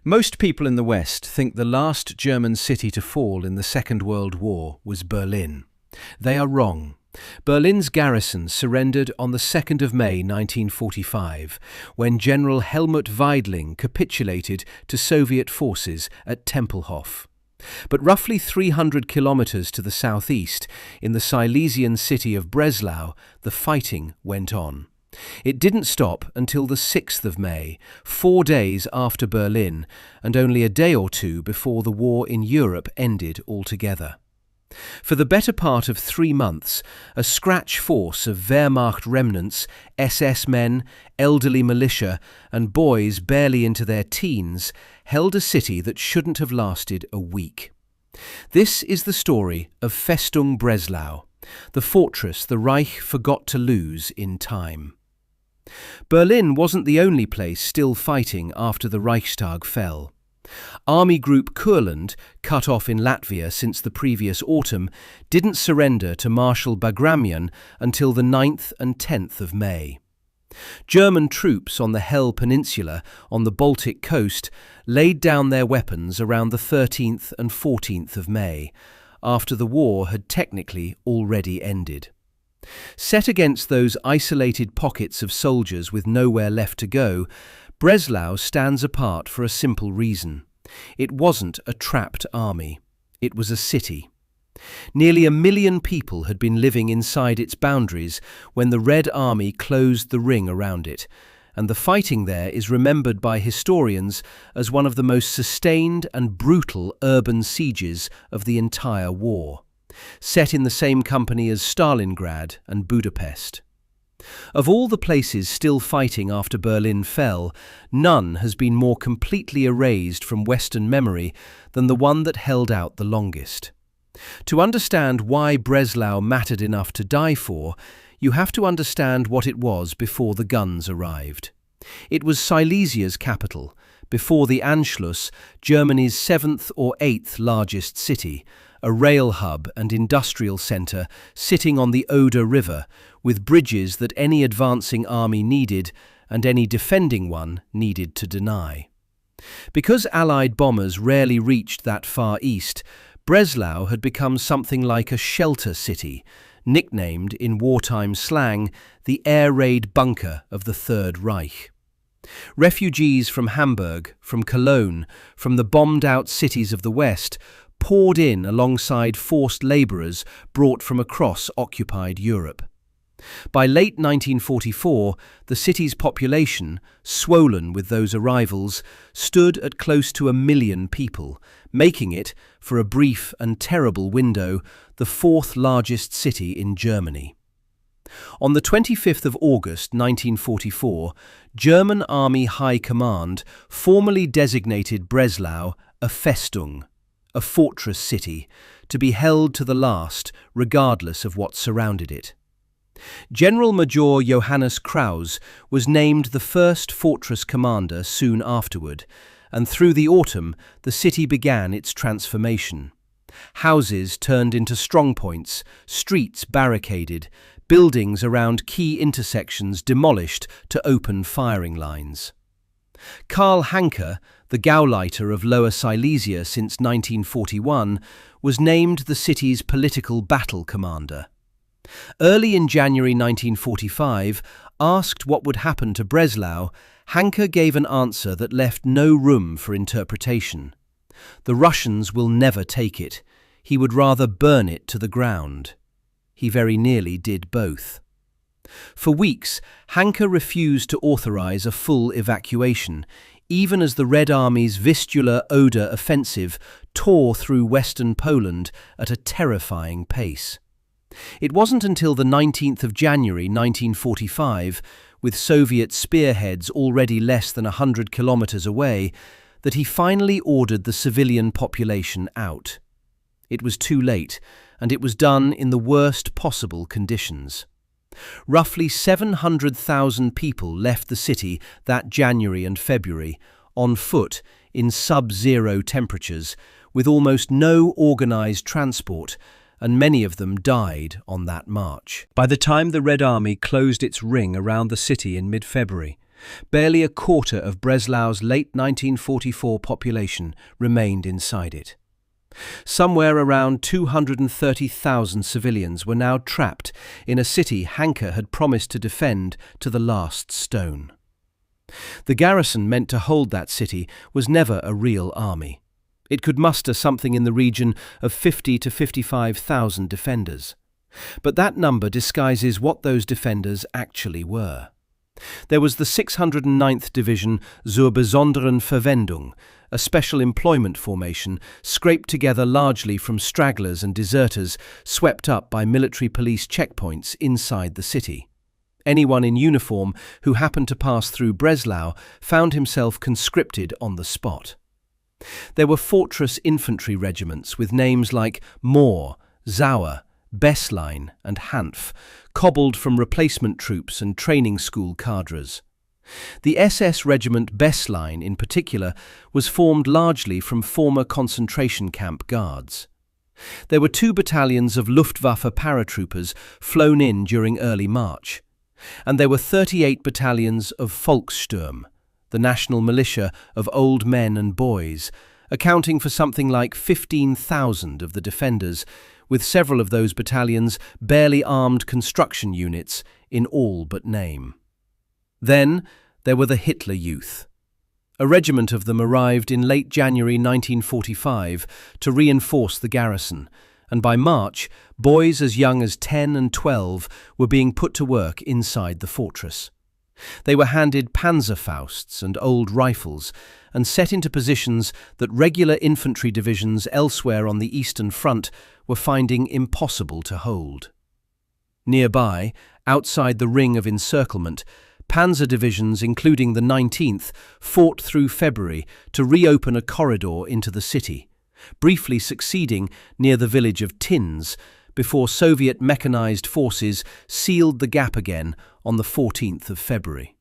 Most people in the West think the last German city to fall in the Second World War was Berlin. They are wrong. Berlin's garrison surrendered on the 2nd of May 1945, when General Helmuth Weidling capitulated to Soviet forces at Tempelhof. But roughly 300 kilometres to the southeast, in the Silesian city of Breslau, the fighting went on. It didn't stop until the 6th of May, 4 days after Berlin, and only a day or two before the war in Europe ended altogether. For the better part of 3 months, a scratch force of Wehrmacht remnants, SS men, elderly militia, and boys barely into their teens held a city that shouldn't have lasted a week. This is the story of Festung Breslau, the fortress the Reich forgot to lose in time. Berlin wasn't the only place still fighting after the Reichstag fell. Army Group Courland, cut off in Latvia since the previous autumn, didn't surrender to Marshal Bagramyan until the 9th and 10th of May. German troops on the Hel Peninsula on the Baltic coast laid down their weapons around the 13th and 14th of May, after the war had technically already ended. Set against those isolated pockets of soldiers with nowhere left to go, Breslau stands apart for a simple reason. It wasn't a trapped army. It was a city. Nearly 1 million people had been living inside its boundaries when the Red Army closed the ring around it, and the fighting there is remembered by historians as one of the most sustained and brutal urban sieges of the entire war, set in the same company as Stalingrad and Budapest. Of all the places still fighting after Berlin fell, none has been more completely erased from Western memory than the one that held out the longest. To understand why Breslau mattered enough to die for, you have to understand what it was before the guns arrived. It was Silesia's capital, before the Anschluss, Germany's 7th or 8th largest city, a rail hub and industrial centre sitting on the Oder River, with bridges that any advancing army needed and any defending one needed to deny. Because Allied bombers rarely reached that far east, Breslau had become something like a shelter city, nicknamed in wartime slang the air raid bunker of the Third Reich. Refugees from Hamburg, from Cologne, from the bombed-out cities of the West poured in alongside forced labourers brought from across occupied Europe. By late 1944, the city's population, swollen with those arrivals, stood at close to 1 million people, making it, for a brief and terrible window, the 4th largest city in Germany. On the 25th of August 1944, German Army High Command formally designated Breslau a Festung, a fortress city, to be held to the last, regardless of what surrounded it. General Major Johannes Kraus was named the first fortress commander soon afterward, and through the autumn the city began its transformation. Houses turned into strongpoints, streets barricaded, buildings around key intersections demolished to open firing lines. Karl Hanke, the Gauleiter of Lower Silesia since 1941, was named the city's political battle commander. Early in January 1945, asked what would happen to Breslau, Hanke gave an answer that left no room for interpretation. The Russians will never take it. He would rather burn it to the ground. He very nearly did both. For weeks, Hanke refused to authorize a full evacuation, even as the Red Army's Vistula-Oder offensive tore through western Poland at a terrifying pace. It wasn't until the 19th of January 1945, with Soviet spearheads already less than 100 kilometres away, that he finally ordered the civilian population out. It was too late, and it was done in the worst possible conditions. Roughly 700,000 people left the city that January and February, on foot, in sub-zero temperatures, with almost no organised transport, and many of them died on that march. By the time the Red Army closed its ring around the city in mid-February, Barely a quarter of Breslau's late 1944 population remained inside it. Somewhere around 230,000 civilians were now trapped in a city Hanke had promised to defend to the last stone. The garrison meant to hold that city was never a real army. It could muster something in the region of 50 to 55,000 defenders. But that number disguises what those defenders actually were. There was the 609th Division zur besonderen Verwendung, a special employment formation scraped together largely from stragglers and deserters swept up by military police checkpoints inside the city. Anyone in uniform who happened to pass through Breslau found himself conscripted on the spot. There were fortress infantry regiments with names like Moor, Sauer, Besslein and Hanf, cobbled from replacement troops and training school cadres. The SS regiment Besslein, in particular, was formed largely from former concentration camp guards. There were 2 battalions of Luftwaffe paratroopers flown in during early March, and there were 38 battalions of Volkssturm, the national militia of old men and boys, accounting for something like 15,000 of the defenders, with several of those battalions barely armed construction units in all but name. Then there were the Hitler Youth. A regiment of them arrived in late January 1945 to reinforce the garrison, and by March, boys as young as 10 and 12 were being put to work inside the fortress. They were handed Panzerfausts and old rifles and set into positions that regular infantry divisions elsewhere on the Eastern Front were finding impossible to hold. Nearby, outside the ring of encirclement, panzer divisions, including the 19th, fought through February to reopen a corridor into the city, briefly succeeding near the village of Tins before Soviet mechanized forces sealed the gap again on the 14th of February.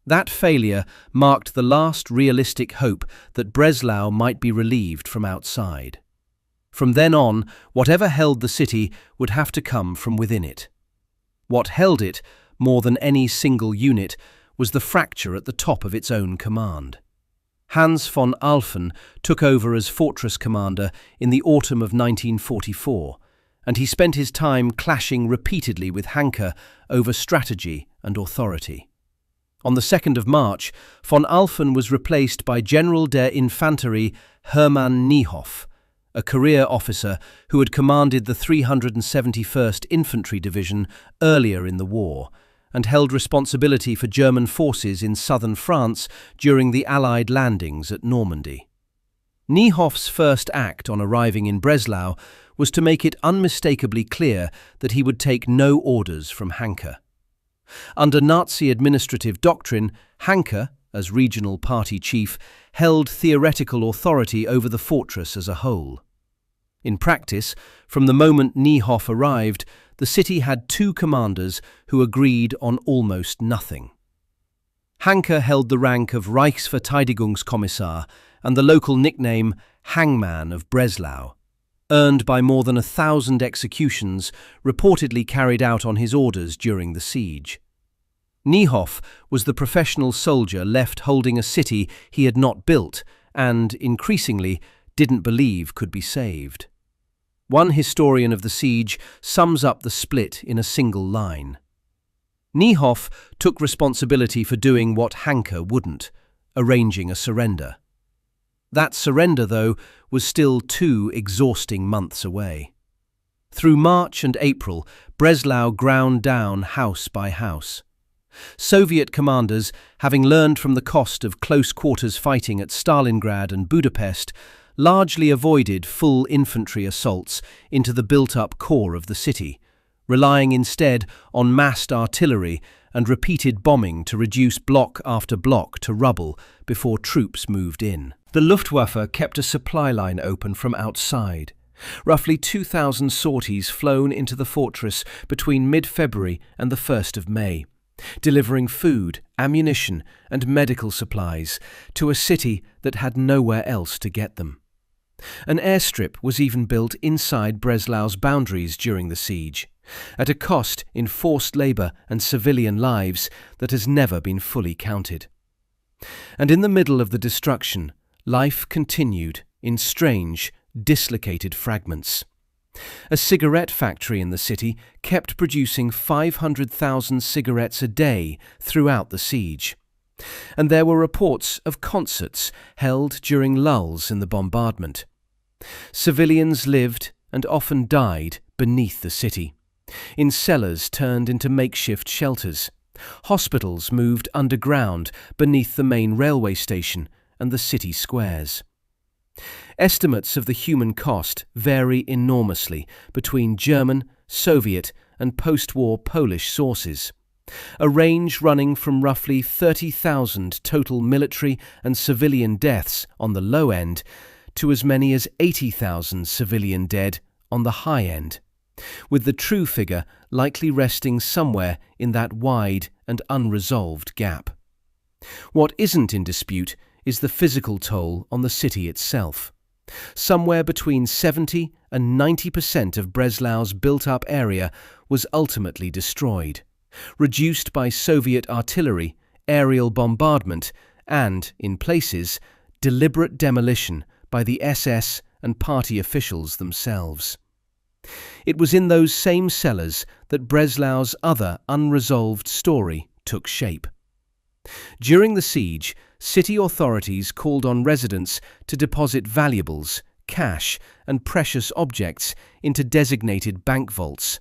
That failure marked the last realistic hope that Breslau might be relieved from outside. From then on, whatever held the city would have to come from within it. What held it, more than any single unit, was the fracture at the top of its own command. Hans von Alphen took over as fortress commander in the autumn of 1944, and he spent his time clashing repeatedly with Hanke over strategy and authority. On the 2nd of March, von Alphen was replaced by General der Infanterie Hermann Niehoff, a career officer who had commanded the 371st Infantry Division earlier in the war, and held responsibility for German forces in southern France during the Allied landings at Normandy. Niehoff's first act on arriving in Breslau was to make it unmistakably clear that he would take no orders from Hanke. Under Nazi administrative doctrine, Hanke, as regional party chief, held theoretical authority over the fortress as a whole. In practice, from the moment Niehoff arrived, the city had 2 commanders who agreed on almost nothing. Hanke held the rank of Reichsverteidigungskommissar and the local nickname Hangman of Breslau, earned by more than 1,000 executions reportedly carried out on his orders during the siege. Niehoff was the professional soldier left holding a city he had not built and, increasingly, didn't believe could be saved. One historian of the siege sums up the split in a single line. Niehoff took responsibility for doing what Hanke wouldn't, arranging a surrender. That surrender, though, was still 2 exhausting months away. Through March and April, Breslau ground down house by house. Soviet commanders, having learned from the cost of close-quarters fighting at Stalingrad and Budapest, largely avoided full infantry assaults into the built-up core of the city, relying instead on massed artillery and repeated bombing to reduce block after block to rubble before troops moved in. The Luftwaffe kept a supply line open from outside. Roughly 2,000 sorties flown into the fortress between mid-February and the 1st of May, delivering food, ammunition and medical supplies to a city that had nowhere else to get them. An airstrip was even built inside Breslau's boundaries during the siege, at a cost in forced labour and civilian lives that has never been fully counted. And in the middle of the destruction, life continued in strange, dislocated fragments. A cigarette factory in the city kept producing 500,000 cigarettes a day throughout the siege. And there were reports of concerts held during lulls in the bombardment. Civilians lived and often died beneath the city, in cellars turned into makeshift shelters. Hospitals moved underground beneath the main railway station and the city squares. Estimates of the human cost vary enormously between German, Soviet, and post-war Polish sources, a range running from roughly 30,000 total military and civilian deaths on the low end to as many as 80,000 civilian dead on the high end, with the true figure likely resting somewhere in that wide and unresolved gap. What isn't in dispute is the physical toll on the city itself. Somewhere between 70% and 90% of Breslau's built-up area was ultimately destroyed, reduced by Soviet artillery, aerial bombardment, and, in places, deliberate demolition by the SS and party officials themselves. It was in those same cellars that Breslau's other unresolved story took shape. During the siege, city authorities called on residents to deposit valuables, cash, and precious objects into designated bank vaults,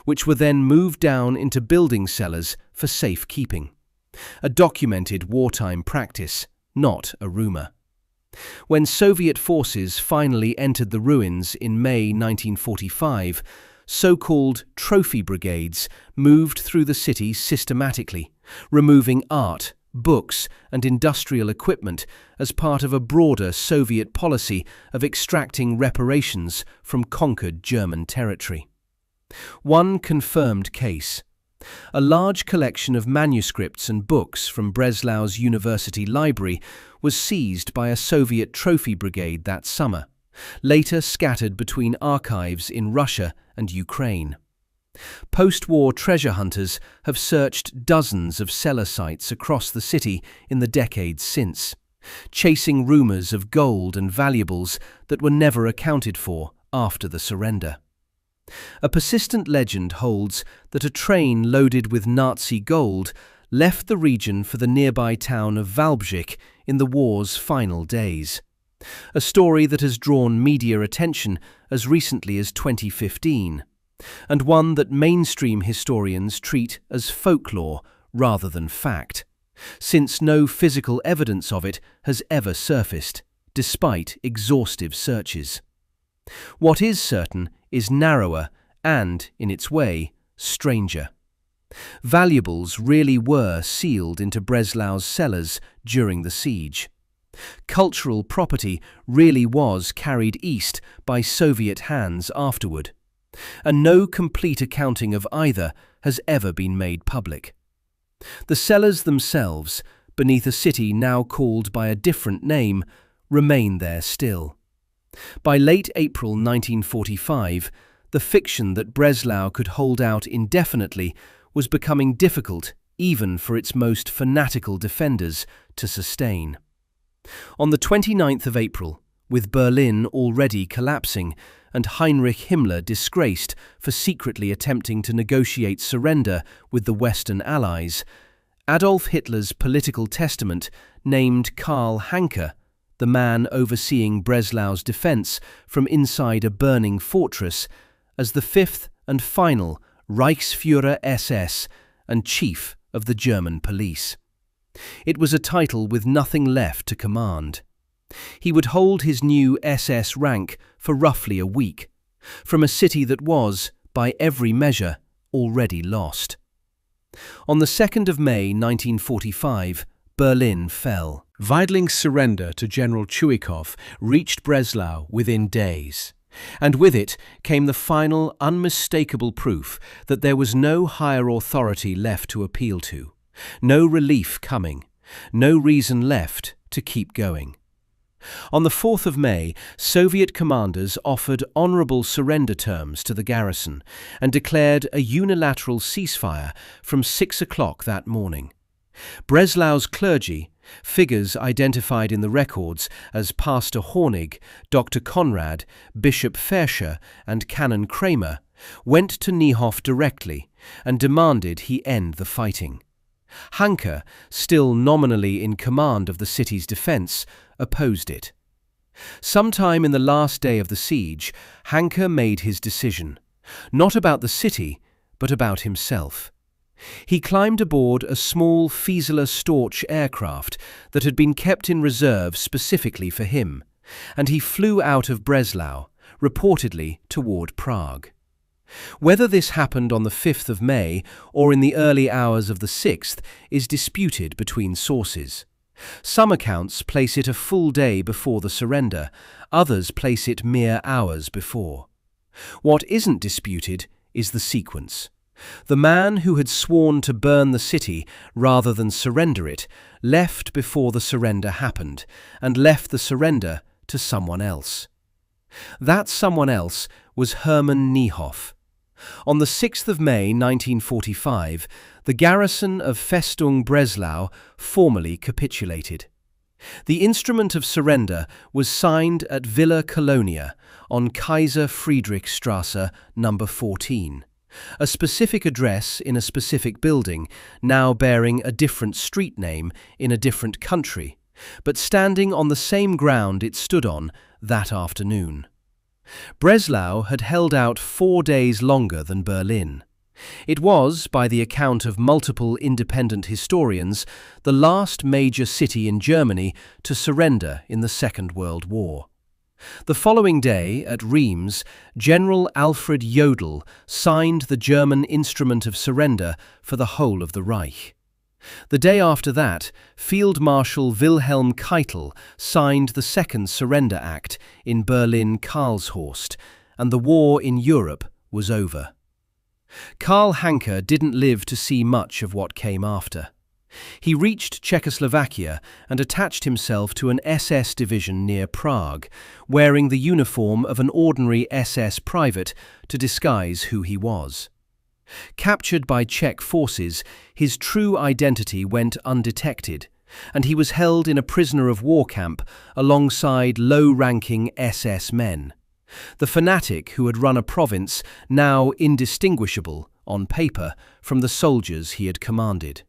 which were then moved down into building cellars for safekeeping. A documented wartime practice, not a rumour. When Soviet forces finally entered the ruins in May 1945, so-called trophy brigades moved through the city systematically, removing art, books, and industrial equipment as part of a broader Soviet policy of extracting reparations from conquered German territory. One confirmed case. A large collection of manuscripts and books from Breslau's university library was seized by a Soviet trophy brigade that summer, later scattered between archives in Russia and Ukraine. Post-war treasure hunters have searched dozens of cellar sites across the city in the decades since, chasing rumours of gold and valuables that were never accounted for after the surrender. A persistent legend holds that a train loaded with Nazi gold left the region for the nearby town of Wałbrzych in the war's final days. A story that has drawn media attention as recently as 2015, and one that mainstream historians treat as folklore rather than fact, since no physical evidence of it has ever surfaced, despite exhaustive searches. What is certain is narrower and, in its way, stranger. Valuables really were sealed into Breslau's cellars during the siege. Cultural property really was carried east by Soviet hands afterward, and no complete accounting of either has ever been made public. The cellars themselves, beneath a city now called by a different name, remain there still. By late April 1945, the fiction that Breslau could hold out indefinitely was becoming difficult even for its most fanatical defenders to sustain. On the 29th of April, with Berlin already collapsing and Heinrich Himmler disgraced for secretly attempting to negotiate surrender with the Western Allies, Adolf Hitler's political testament named Karl Hanke, the man overseeing Breslau's defence from inside a burning fortress, as the fifth and final Reichsführer SS and chief of the German police. It was a title with nothing left to command. He would hold his new SS rank for roughly a week, from a city that was, by every measure, already lost. On the 2nd of May 1945, Berlin fell. Weidling's surrender to General Chuikov reached Breslau within days, and with it came the final unmistakable proof that there was no higher authority left to appeal to, no relief coming, no reason left to keep going. On the 4th of May, Soviet commanders offered honourable surrender terms to the garrison and declared a unilateral ceasefire from 6 o'clock that morning. Breslau's clergy, figures identified in the records as Pastor Hornig, Dr. Conrad, Bishop Ferscher and Canon Kramer, went to Niehoff directly and demanded he end the fighting. Hanke, still nominally in command of the city's defence, opposed it. Sometime in the last day of the siege, Hanke made his decision, not about the city, but about himself. He climbed aboard a small Fieseler Storch aircraft that had been kept in reserve specifically for him, and he flew out of Breslau, reportedly toward Prague. Whether this happened on the 5th of May or in the early hours of the 6th is disputed between sources. Some accounts place it a full day before the surrender, others place it mere hours before. What isn't disputed is the sequence. The man who had sworn to burn the city rather than surrender it left before the surrender happened, and left the surrender to someone else. That someone else was Hermann Niehoff. On the 6th of May 1945, the garrison of Festung Breslau formally capitulated. The instrument of surrender was signed at Villa Colonia on Kaiser Friedrichstrasse No. 14, a specific address in a specific building, now bearing a different street name in a different country, but standing on the same ground it stood on that afternoon. Breslau had held out 4 days longer than Berlin. It was, by the account of multiple independent historians, the last major city in Germany to surrender in the Second World War. The following day, at Reims, General Alfred Jodl signed the German instrument of surrender for the whole of the Reich. The day after that, Field Marshal Wilhelm Keitel signed the Second Surrender Act in Berlin-Karlshorst, and the war in Europe was over. Karl Hanke didn't live to see much of what came after. He reached Czechoslovakia and attached himself to an SS division near Prague, wearing the uniform of an ordinary SS private to disguise who he was. Captured by Czech forces, his true identity went undetected, and he was held in a prisoner of war camp alongside low-ranking SS men. The fanatic who had run a province now indistinguishable, on paper, from the soldiers he had commanded.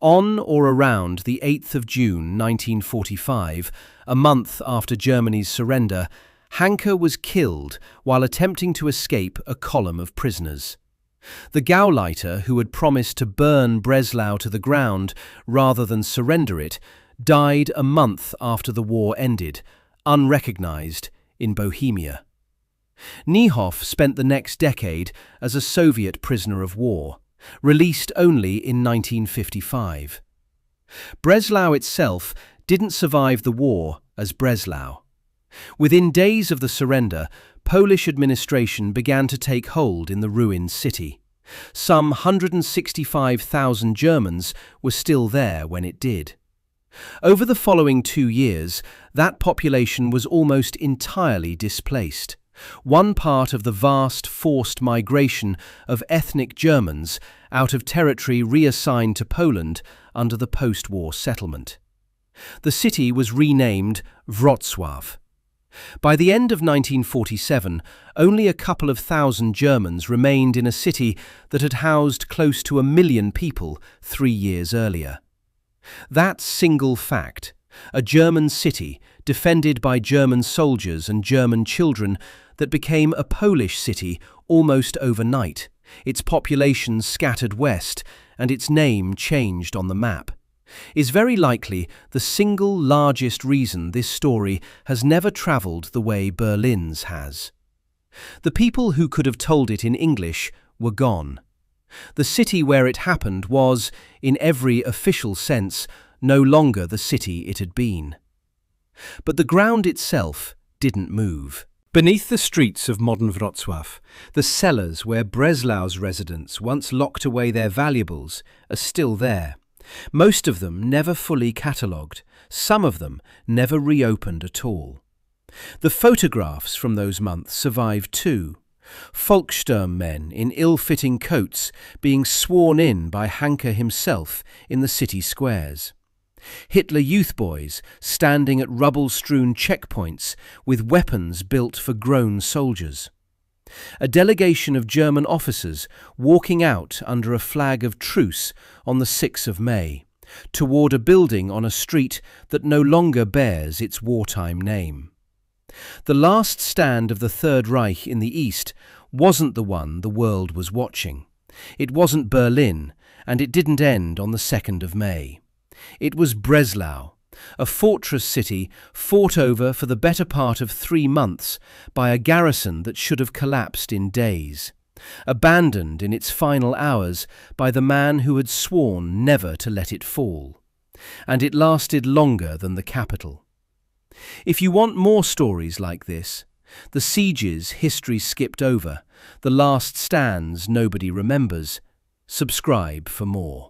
On or around the 8th of June 1945, a month after Germany's surrender, Hanke was killed while attempting to escape a column of prisoners. The Gauleiter, who had promised to burn Breslau to the ground rather than surrender it, died a month after the war ended, unrecognized, in Bohemia. Niehoff spent the next decade as a Soviet prisoner of war, released only in 1955. Breslau itself didn't survive the war as Breslau. Within days of the surrender, Polish administration began to take hold in the ruined city. Some 165,000 Germans were still there when it did. Over the following 2 years, that population was almost entirely displaced, one part of the vast forced migration of ethnic Germans out of territory reassigned to Poland under the post-war settlement. The city was renamed Wrocław. By the end of 1947, only a couple of thousand Germans remained in a city that had housed close to 1 million people 3 years earlier. That single fact, a German city defended by German soldiers and German children that became a Polish city almost overnight, its population scattered west and its name changed on the map, is very likely the single largest reason this story has never travelled the way Berlin's has. The people who could have told it in English were gone. The city where it happened was, in every official sense, no longer the city it had been. But the ground itself didn't move. Beneath the streets of modern Wrocław, the cellars where Breslau's residents once locked away their valuables are still there. Most of them never fully catalogued, Some of them never reopened at all. The photographs from those months survive too. Volkssturm men in ill-fitting coats being sworn in by Hanke himself in the city squares. Hitler youth boys standing at rubble-strewn checkpoints with weapons built for grown soldiers. A delegation of German officers walking out under a flag of truce on the 6th of May, toward a building on a street that no longer bears its wartime name. The last stand of the Third Reich in the East wasn't the one the world was watching. It wasn't Berlin, and it didn't end on the 2nd of May. It was Breslau, a fortress city fought over for the better part of 3 months by a garrison that should have collapsed in days, abandoned in its final hours by the man who had sworn never to let it fall. And it lasted longer than the capital. If you want more stories like this, the sieges history skipped over, the last stands nobody remembers, subscribe for more.